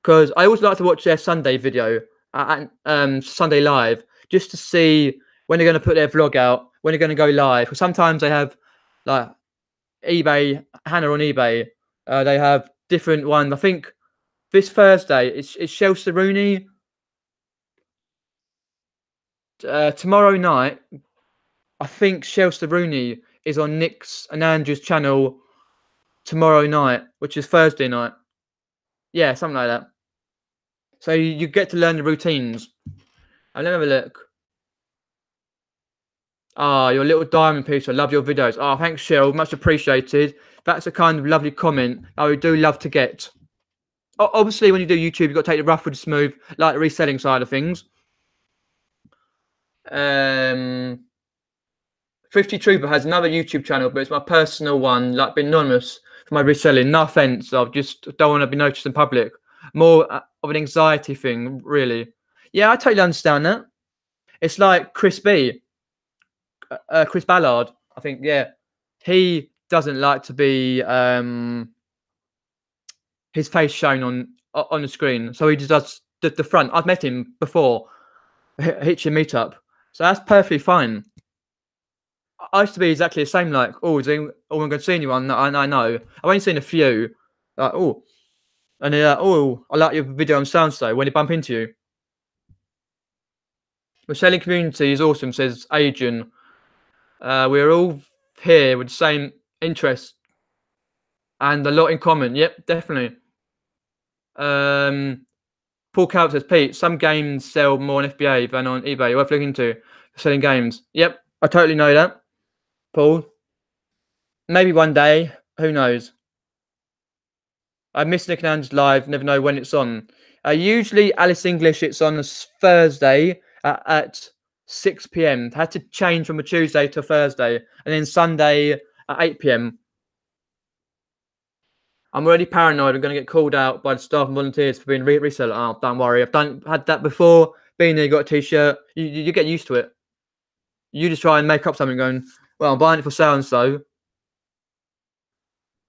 because I always like to watch their Sunday video and Sunday live just to see when they're going to put their vlog out, when they're going to go live. Because sometimes they have like eBay, Hannah on eBay. They have different ones. I think this Thursday it's Shelster Rooney. Tomorrow night, I think Shelster Rooney is on Nick's and Andrew's channel tomorrow night, which is Thursday night. Yeah, something like that. So you get to learn the routines. Let me have a look. Ah, your little diamond piece. I love your videos. Ah, thanks, Cheryl. Much appreciated. That's a kind of lovely comment I would do love to get. Obviously, when you do YouTube, you've got to take the rough with the smooth, like the reselling side of things. 50 Trooper has another YouTube channel, but it's my personal one, like been anonymous for my reselling. No offense, I just don't want to be noticed in public. More of an anxiety thing, really. Yeah, I totally understand that. It's like Chris B, Chris Ballard. I think, yeah, he doesn't like to be his face shown on the screen, so he just does the front. I've met him before, Hitchin meetup, so that's perfectly fine. I used to be exactly the same. Like, oh, I'm going to see anyone that I know. I've only seen a few. Like, oh, and they're like, oh, I like your video on SoundStone when they bump into you. The selling community is awesome, says Adrian. We're all here with the same interests and a lot in common. Yep, definitely. Paul Calvert says, Pete, some games sell more on FBA than on eBay. Worth looking into for selling games. Yep, I totally know that, Paul. Maybe one day. Who knows? I miss Nick and Ange live. Never know when it's on. Usually Alice English, it's on a Thursday at 6 p.m. Had to change from a Tuesday to a Thursday, and then Sunday at 8 p.m. I'm already paranoid. I'm going to get called out by the staff and volunteers for being reseller. Oh, don't worry. I've had that before. Being there, you got a t-shirt. You get used to it. You just try and make up something going, well, I'm buying it for so-and-so.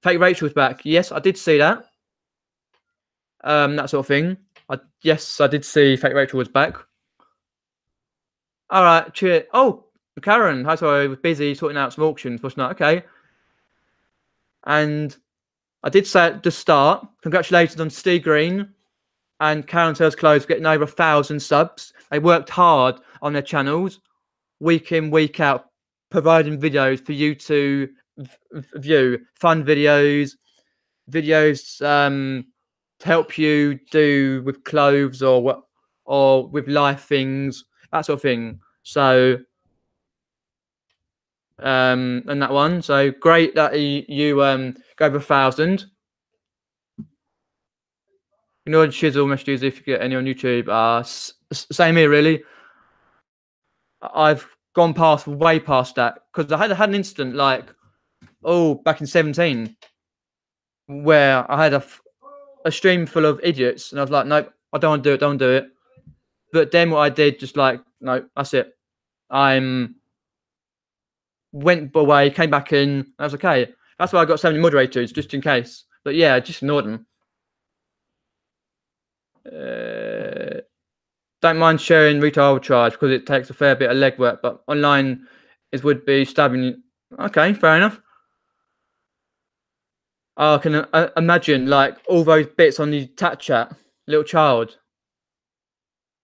Fake Rachel's back. Yes, I did see that. That sort of thing. Yes, I did see Fake Rachel was back. All right, cheer. Oh, Karen. Hi, sorry, I was busy sorting out some auctions. What's not okay? And I did say at the start, congratulations on Steve Green and Karen Sells Clothes getting over 1,000 subs. They worked hard on their channels, week in, week out, providing videos for you to view. Fun videos to help you do with clothes or with life things, that sort of thing. So, and that one. So great that you go over 1,000. You know, Shizzle messages if you get any on YouTube. Same here, really. I've gone way past that because I had an incident like, back in 17 where I had a stream full of idiots, and I was like, nope, I don't want to do it, don't do it. But then what I did, just like, no, that's it. Went away, came back in, I was okay. That's why I got so many moderators, just in case. But yeah, I just ignored them. Don't mind sharing retail arbitrage because it takes a fair bit of legwork, but online would be stabbing. Okay, fair enough. I can imagine like all those bits on the chat, little child.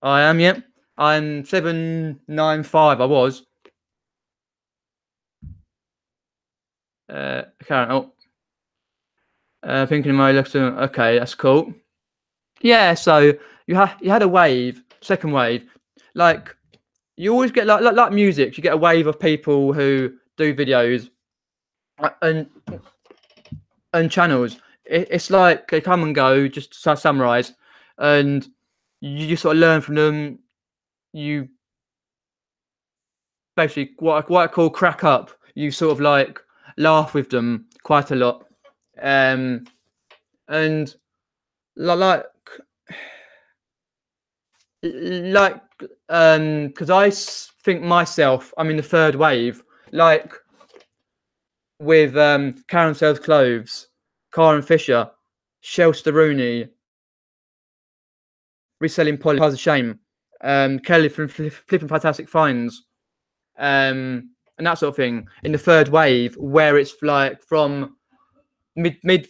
I am, yep. I'm 795. I was. Karen, thinking of my lesson. Okay, that's cool. Yeah, so you had a wave, second wave. Like you always get like music. You get a wave of people who do videos and channels. It's like they come and go. Just to summarize, and you just sort of learn from them. You basically what I call crack up. You sort of like laugh with them quite a lot, and like because I think myself, I'm in the third wave, like with Karen Sells Clothes, Karen Fisher, Shelster Rooney, Reselling Polly, Cars of Shame, Kelly from Flipping Fantastic Finds, and that sort of thing. In the third wave, where it's like from mid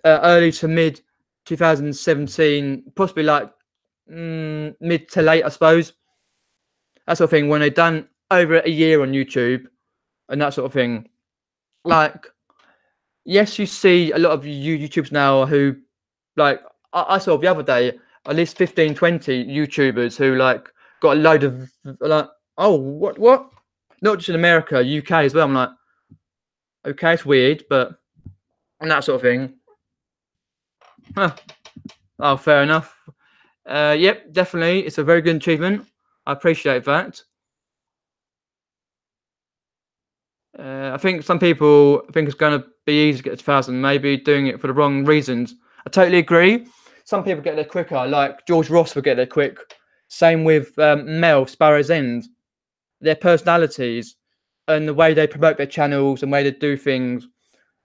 early to mid 2017, possibly like mid to late, I suppose. That sort of thing. When they've done over a year on YouTube and that sort of thing. Like, yes, you see a lot of YouTubers now who, like, I saw the other day, at least 15, 20 YouTubers who, like, got a load of, like, oh, what? Not just in America, UK as well. I'm like, okay, it's weird, but, and that sort of thing. Huh. Oh, fair enough. Yep, definitely. It's a very good achievement. I appreciate that. I think some people think it's going to be easy to get to 1,000, maybe doing it for the wrong reasons. I totally agree. Some people get there quicker, like George Ross will get there quick. Same with Mel, Sparrow's End. Their personalities and the way they promote their channels and the way they do things.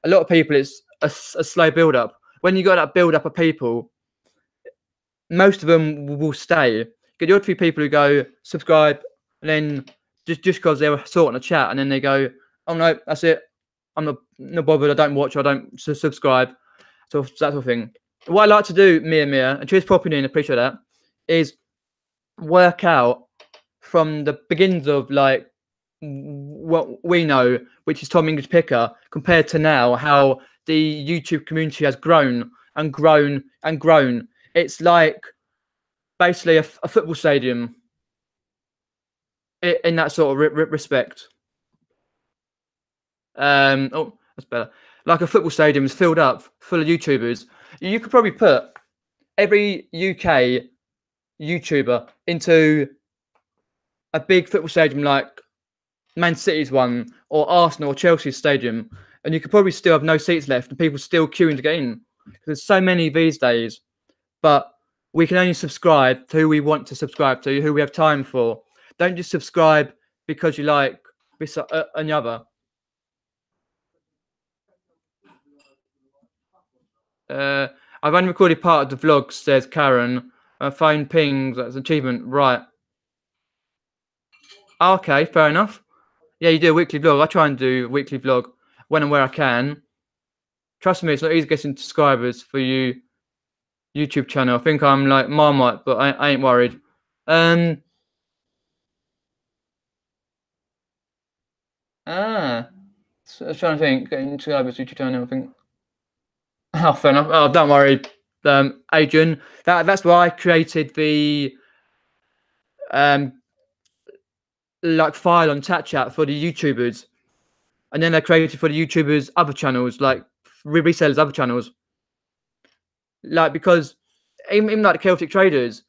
A lot of people, it's a slow build up. When you got that build up of people, most of them will stay. Get the odd few people who go subscribe, and then just because they were sorting a chat, and then they go, "Oh no, that's it. I'm not bothered. I don't watch. I don't subscribe." So that sort of thing. What I like to do, Mia, and cheers for popping in, appreciate that, is work out from the beginnings of like what we know, which is Tom English Picker, compared to now, how the YouTube community has grown and grown and grown. It's like basically a football stadium in that sort of respect. Oh, that's better. Like a football stadium is filled up, full of YouTubers. You could probably put every UK YouTuber into a big football stadium like Man City's one, or Arsenal or Chelsea's stadium, and you could probably still have no seats left and people still queuing to get in. There's so many these days, but we can only subscribe to who we want to subscribe to, who we have time for. Don't just subscribe because you like this and the other. I've only recorded part of the vlog, says Karen. Phone pings, that's an achievement. Right. Okay, fair enough. Yeah, you do a weekly vlog. I try and do a weekly vlog when and where I can. Trust me, it's not easy getting subscribers for you YouTube channel. I think I'm like Marmite, but I ain't worried. So I was trying to think. Getting subscribers YouTube channel, I think. Oh, fair enough. Oh, don't worry, Adrian. That's why I created the like file on chat for the YouTubers, and then I created for the YouTubers other channels, like resellers other channels. Like because even like the Celtic traders,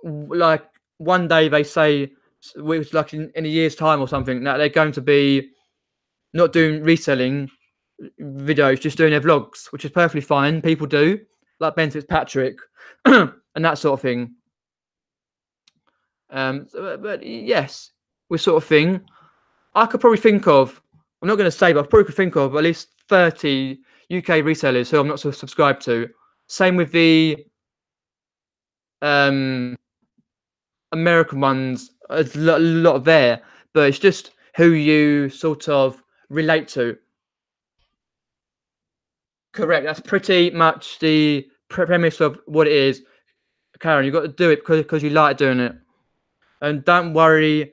like one day they say, it's like in a year's time or something, that they're going to be not doing reselling videos, just doing their vlogs, which is perfectly fine. People do, like Ben Fitzpatrick and that sort of thing. But yes, we sort of thing. I could probably think of, I'm not going to say, but I probably could think of at least 30 UK resellers who I'm not subscribed to. Same with the American ones, there's a lot there, but it's just who you sort of relate to. Correct. That's pretty much the premise of what it is, Karen. You've got to do it because you like doing it, and don't worry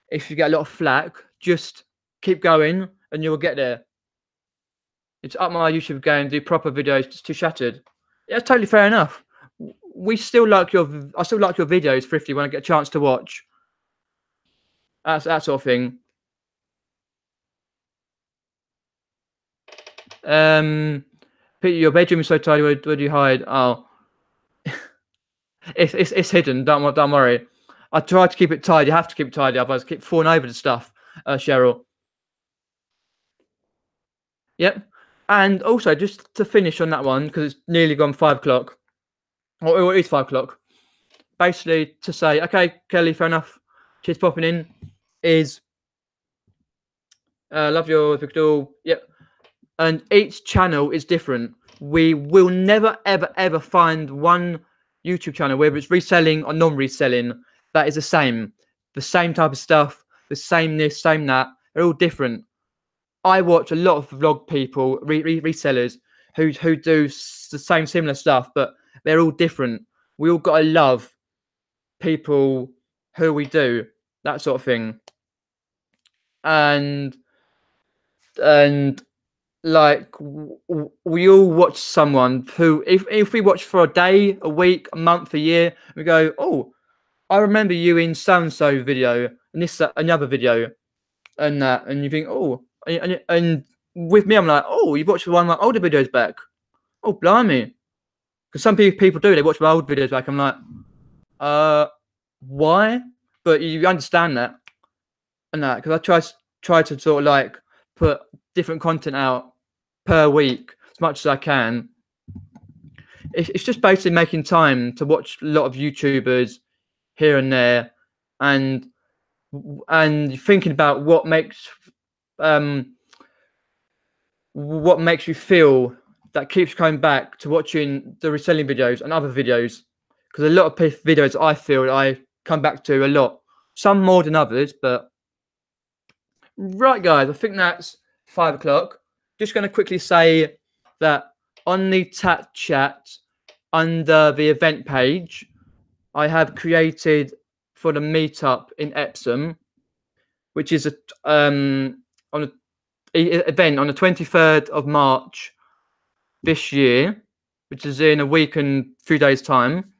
if you get a lot of flack. Just keep going, and you'll get there. It's up my YouTube game, do proper videos, just too shattered. Yeah, that's totally fair enough. I still like your videos, Thrifty, when I get a chance to watch. That's that sort of thing. Peter, your bedroom is so tidy. Where do you hide? Oh, it's hidden. Don't worry. I try to keep it tidy. You have to keep it tidy, otherwise I keep falling over the stuff. Cheryl. Yep. And also, just to finish on that one, because it's nearly gone 5 o'clock, or it is 5 o'clock. Basically, to say, okay, Kelly, fair enough. She's popping in. Is love your Victor. Yep. And each channel is different. We will never, ever find one YouTube channel, whether it's reselling or non-reselling, that is the same type of stuff, the same this, same that. They're all different. I watch a lot of vlog people, resellers, who do the same similar stuff, but they're all different. We all gotta love people who we do, that sort of thing. And like we all watch someone who, if we watch for a day, a week, a month, a year, we go, oh, I remember you in so-and-so video and this another video and that, and you think, oh, and with me I'm like, oh, you've watched one of my older videos back. Oh, blimey. Because some people do, they watch my old videos back. I'm like, why? But you understand that and that, because I try try to sort of like put different content out per week as much as I can. It's just basically making time to watch a lot of YouTubers here and there, and thinking about what makes you feel, that keeps coming back to watching the reselling videos and other videos, because a lot of videos I feel I come back to a lot, some more than others. But right, guys, I think that's 5 o'clock. Just going to quickly say that on the chat under the event page, I have created for the meetup in Epsom, which is on an event on the 23rd of March this year, which is in a week and 3 days' time,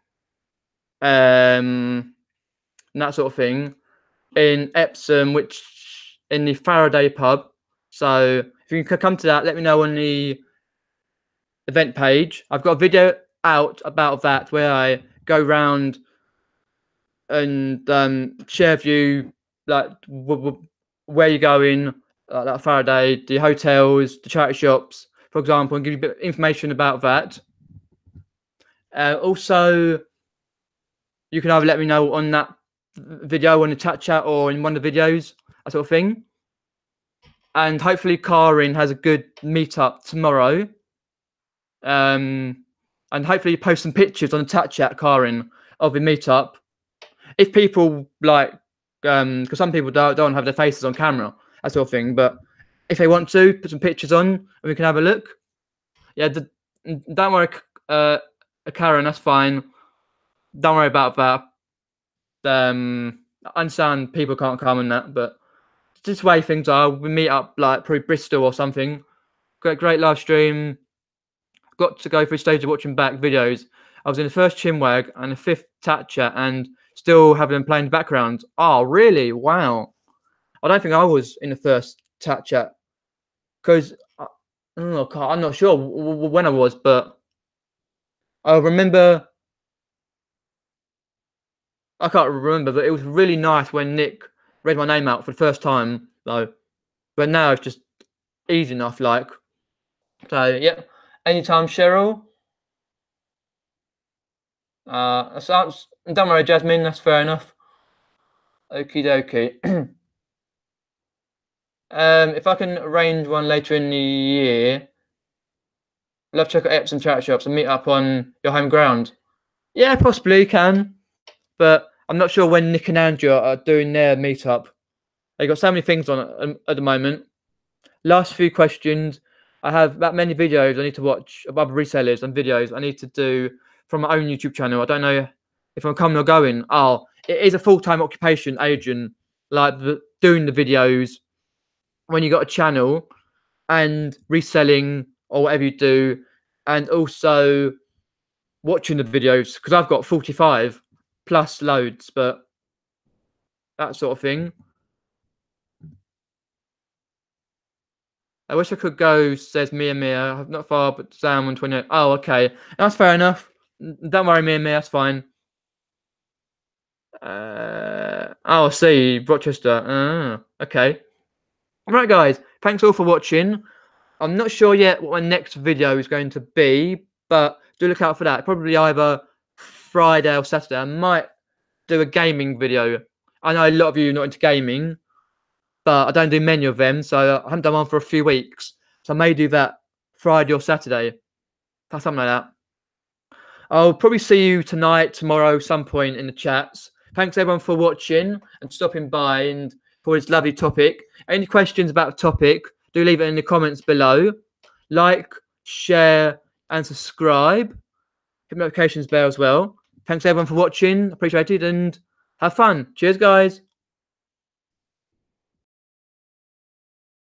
and that sort of thing, in Epsom, which in the Faraday pub. So if you can come to that, let me know on the event page. I've got a video out about that where I go round and share with you like where you're going, like Faraday, the hotels, the charity shops, for example, and give you a bit of information about that. Also, you can either let me know on that video on the chat or in one of the videos, that sort of thing. And hopefully Karin has a good meetup tomorrow. And hopefully post some pictures on the chat, Karin, of the meetup. If people like, because some people don't have their faces on camera, that sort of thing. But if they want to, put some pictures on and we can have a look. Yeah, don't worry, Karen, that's fine. Don't worry about that. I understand people can't come and that, but just the way things are. We meet up like probably Bristol or something. Great live stream. Got to go through stage of watching back videos. I was in the first chinwag and the 5th chat and still having them playing in the background. Oh, really? Wow. I don't think I was in the first chat because I'm not sure when I was, but I remember. I can't remember, but it was really nice when Nick read my name out for the first time, though. But now it's just easy enough, like. So, yeah. Anytime, Cheryl. Don't worry, Jasmine, that's fair enough. Okie dokie. If I can arrange one later in the year, love to check out Epsom charity shops and meet up on your home ground. Yeah, possibly you can, but I'm not sure when Nick and Andrew are doing their meetup. They got so many things on at the moment. Last few questions. I have that many videos I need to watch of other resellers and videos I need to do from my own YouTube channel. I don't know if I'm coming or going. Oh, it is a full-time occupation, agent, like doing the videos when you got a channel and reselling or whatever you do, and also watching the videos, because I've got 45 plus loads, but that sort of thing. I wish I could go, says Mia. Not far, but Sam 128. Oh, okay. That's fair enough. Don't worry, Mia. That's fine. Oh, I see. Rochester. Okay. Right, guys. Thanks all for watching. I'm not sure yet what my next video is going to be, but do look out for that. Probably either Friday or Saturday. I might do a gaming video. I know a lot of you are not into gaming, but I don't do many of them, so I haven't done one for a few weeks. So I may do that Friday or Saturday, something like that. I'll probably see you tonight, tomorrow, some point in the chats. Thanks everyone for watching and stopping by and for this lovely topic. Any questions about the topic, do leave it in the comments below. Like, share, and subscribe. Hit the notifications bell as well. Thanks everyone for watching. Appreciate it and have fun. Cheers, guys.